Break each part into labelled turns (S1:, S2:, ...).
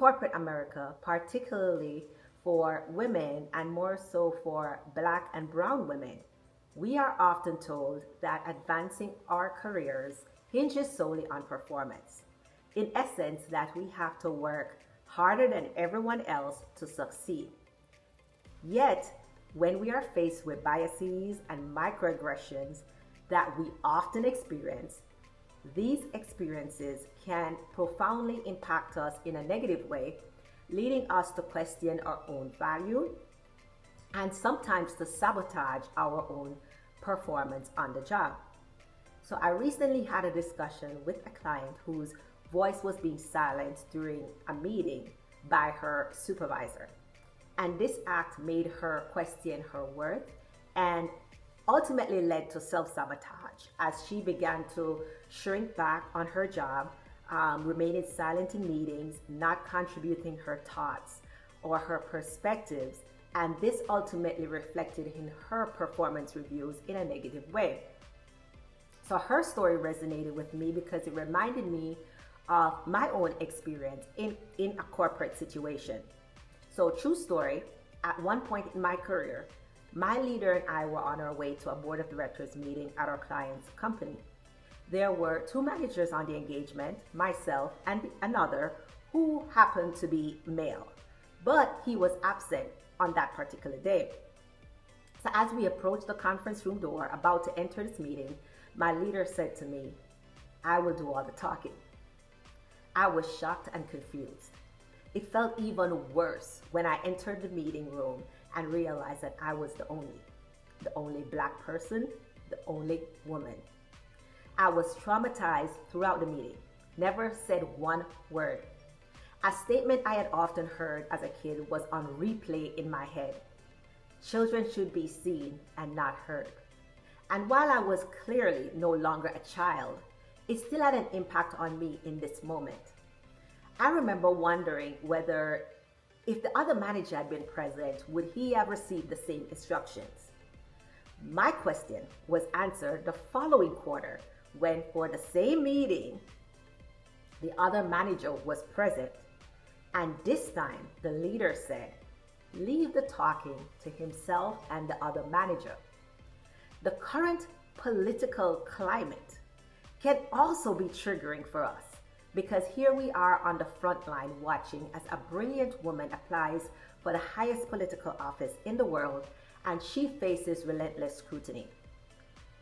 S1: corporate America, particularly for women and more so for Black and brown women, we are often told that advancing our careers hinges solely on performance. In essence, that we have to work harder than everyone else to succeed. Yet, when we are faced with biases and microaggressions that we often experience, these experiences can profoundly impact us in a negative way, leading us to question our own value and sometimes to sabotage our own performance on the job. So, I recently had a discussion with a client whose voice was being silenced during a meeting by her supervisor. And this act made her question her worth and ultimately led to self sabotage as she began to shrink back on her job, remaining silent in meetings, not contributing her thoughts or her perspectives. And this ultimately reflected in her performance reviews in a negative way. So her story resonated with me because it reminded me of my own experience in a corporate situation. So, true story, at one point in my career, my leader and I were on our way to a board of directors meeting at our client's company. There were two managers on the engagement, myself and another who happened to be male, but he was absent on that particular day. So, as we approached the conference room door about to enter this meeting, my leader said to me, "I will do all the talking." I was shocked and confused. It felt even worse when I entered the meeting room and realized that I was the only Black person, the only woman. I was traumatized throughout the meeting, never said one word. A statement I had often heard as a kid was on replay in my head. Children should be seen and not heard. And while I was clearly no longer a child, it still had an impact on me in this moment. I remember wondering whether, if the other manager had been present, would he have received the same instructions? My question was answered the following quarter when, for the same meeting, the other manager was present. And this time, the leader said, "Leave the talking to himself and the other manager." The current political climate can also be triggering for us because here we are on the front line watching as a brilliant woman applies for the highest political office in the world and she faces relentless scrutiny.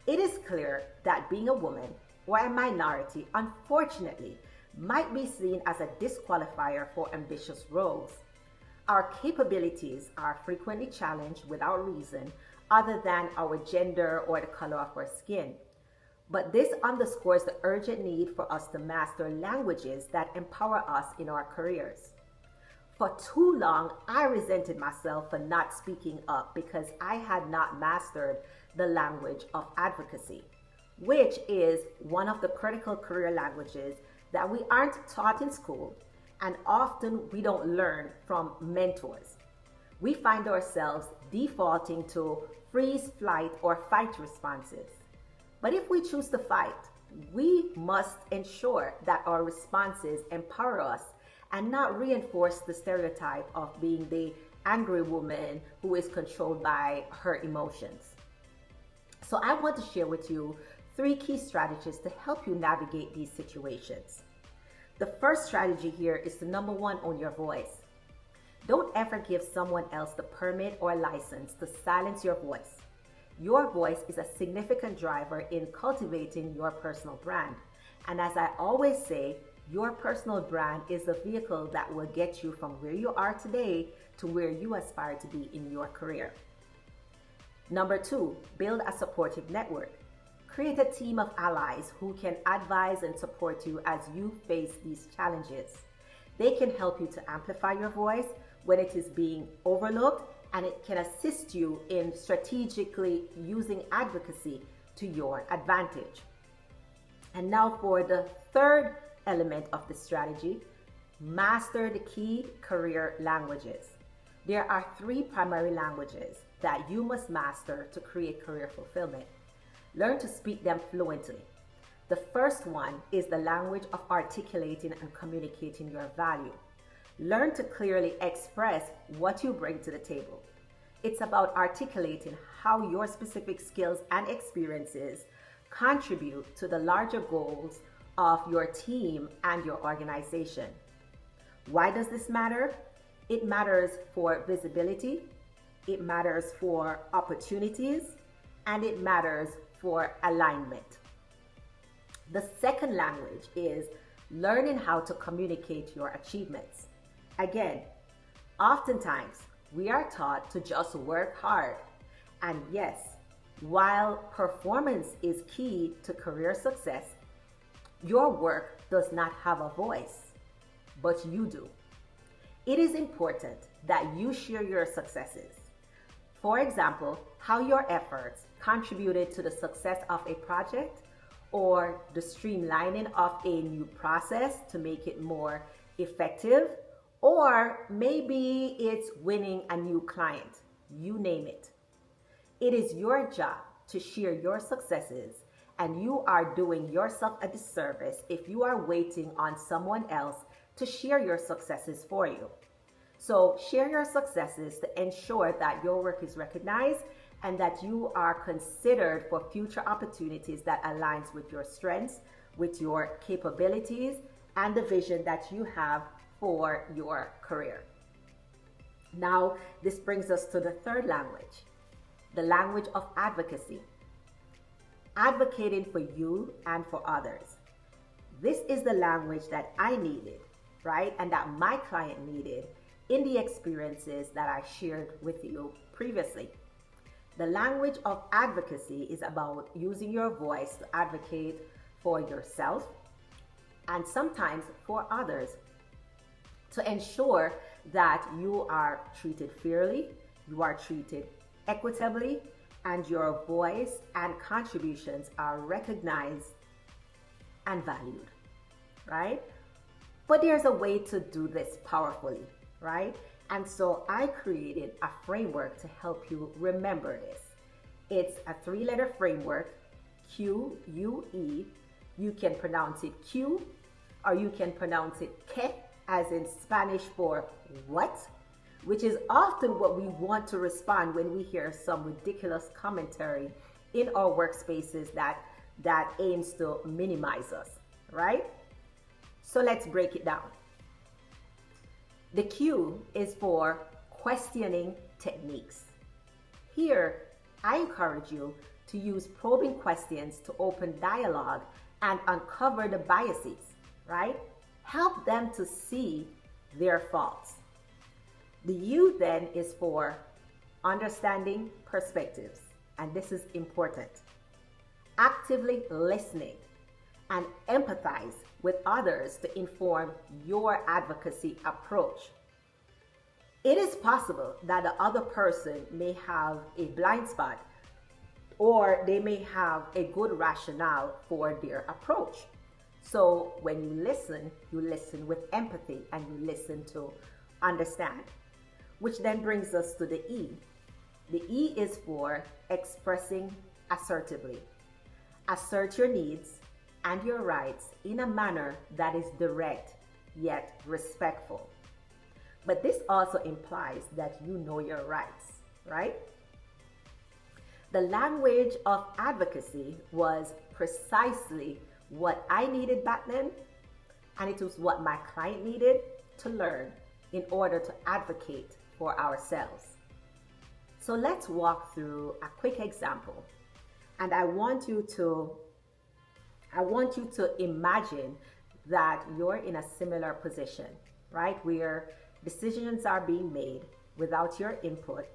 S1: It is clear that being a woman or a minority, unfortunately, might be seen as a disqualifier for ambitious roles. Our capabilities are frequently challenged without reason other than our gender or the color of our skin. But this underscores the urgent need for us to master languages that empower us in our careers. For too long, I resented myself for not speaking up because I had not mastered the language of advocacy, which is one of the critical career languages that we aren't taught in school and often we don't learn from mentors. We find ourselves defaulting to freeze, flight, or fight responses. But if we choose to fight, we must ensure that our responses empower us and not reinforce the stereotype of being the angry woman who is controlled by her emotions. So I want to share with you 3 key strategies to help you navigate these situations. The first strategy here is to number 1, own your voice. Don't ever give someone else the permit or license to silence your voice. Your voice is a significant driver in cultivating your personal brand. And as I always say, your personal brand is the vehicle that will get you from where you are today to where you aspire to be in your career. Number 2, build a supportive network. Create a team of allies who can advise and support you as you face these challenges. They can help you to amplify your voice when it is being overlooked, and it can assist you in strategically using advocacy to your advantage. And now for the third element of the strategy, master the key career languages. There are 3 primary languages that you must master to create career fulfillment. Learn to speak them fluently. The first one is the language of articulating and communicating your value. Learn to clearly express what you bring to the table. It's about articulating how your specific skills and experiences contribute to the larger goals of your team and your organization. Why does this matter? It matters for visibility, it matters for opportunities, and it matters for alignment. The second language is learning how to communicate your achievements. Again, oftentimes we are taught to just work hard. And yes, while performance is key to career success, your work does not have a voice, but you do. It is important that you share your successes. For example, how your efforts contributed to the success of a project or the streamlining of a new process to make it more effective, or maybe it's winning a new client. You name it. It is your job to share your successes, and you are doing yourself a disservice if you are waiting on someone else to share your successes for you. So share your successes to ensure that your work is recognized and that you are considered for future opportunities that aligns with your strengths, with your capabilities, and the vision that you have for your career. Now, this brings us to the third language, the language of advocacy. Advocating for you and for others. This is the language that I needed, right? And that my client needed in the experiences that I shared with you previously. The language of advocacy is about using your voice to advocate for yourself and sometimes for others to ensure that you are treated fairly, you are treated equitably, and your voice and contributions are recognized and valued, right? But there's a way to do this powerfully, right? And so I created a framework to help you remember this. It's a 3-letter framework, QUE. You can pronounce it Q, or you can pronounce it que, as in Spanish for what, which is often what we want to respond when we hear some ridiculous commentary in our workspaces that aims to minimize us, right? So let's break it down. The Q is for questioning techniques. Here, I encourage you to use probing questions to open dialogue and uncover the biases, right? Help them to see their faults. The U then is for understanding perspectives, and this is important. Actively listening and empathize with others to inform your advocacy approach. It is possible that the other person may have a blind spot or they may have a good rationale for their approach. So when you listen with empathy and you listen to understand, which then brings us to the E. The E is for expressing assertively. Assert your needs and your rights in a manner that is direct yet respectful. But this also implies that you know your rights, right? The language of advocacy was precisely what I needed back then, and it was what my client needed to learn in order to advocate for ourselves. So let's walk through a quick example, and I want you to imagine that you're in a similar position, right? Where decisions are being made without your input,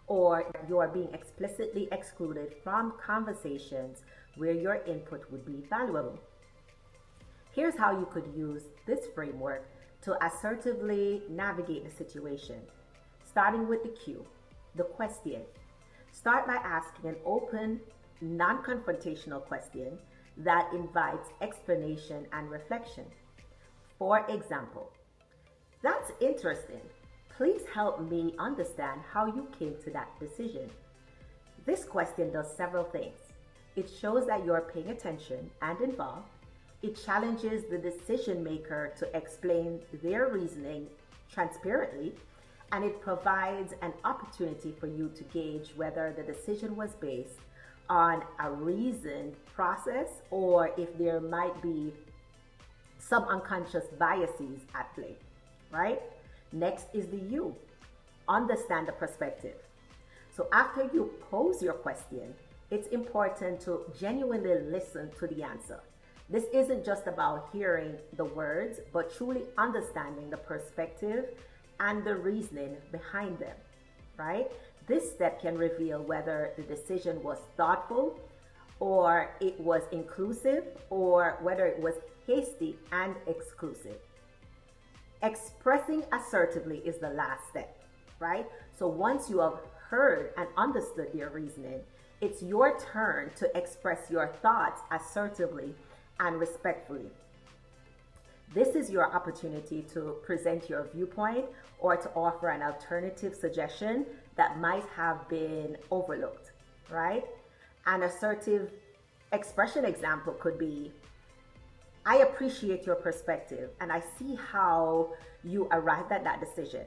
S1: or you are being explicitly excluded from conversations where your input would be valuable. Here's how you could use this framework to assertively navigate the situation. Starting with the Q, the question. Start by asking an open, non-confrontational question that invites explanation and reflection. For example, that's interesting. Please help me understand how you came to that decision. This question does several things. It shows that you're paying attention and involved. It challenges the decision maker to explain their reasoning transparently, and it provides an opportunity for you to gauge whether the decision was based on a reasoned process or if there might be some unconscious biases at play, right? Next is the you. Understand the perspective. So after you pose your question, it's important to genuinely listen to the answer. This isn't just about hearing the words, but truly understanding the perspective and the reasoning behind them, right? This step can reveal whether the decision was thoughtful or it was inclusive or whether it was hasty and exclusive. Expressing assertively is the last step, right? So once you have heard and understood their reasoning, it's your turn to express your thoughts assertively and respectfully. This is your opportunity to present your viewpoint or to offer an alternative suggestion that might have been overlooked, right? An assertive expression example could be, I appreciate your perspective and I see how you arrived at that decision.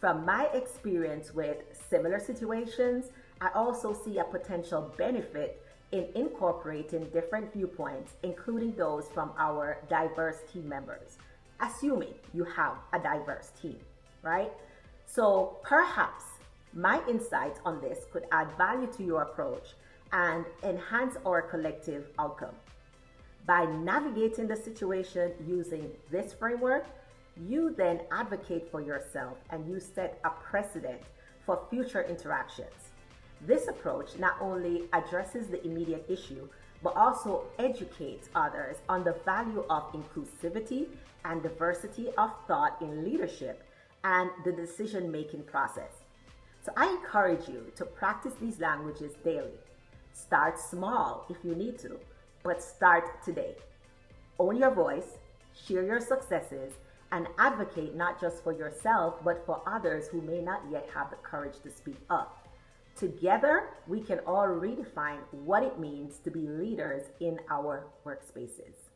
S1: From my experience with similar situations, I also see a potential benefit in incorporating different viewpoints, including those from our diverse team members, assuming you have a diverse team, right? So perhaps my insights on this could add value to your approach and enhance our collective outcome. By navigating the situation using this framework, you then advocate for yourself and you set a precedent for future interactions. This approach not only addresses the immediate issue, but also educates others on the value of inclusivity and diversity of thought in leadership and the decision-making process. So I encourage you to practice these languages daily. Start small if you need to, but start today. Own your voice, share your successes, and advocate not just for yourself, but for others who may not yet have the courage to speak up. Together, we can all redefine what it means to be leaders in our workspaces.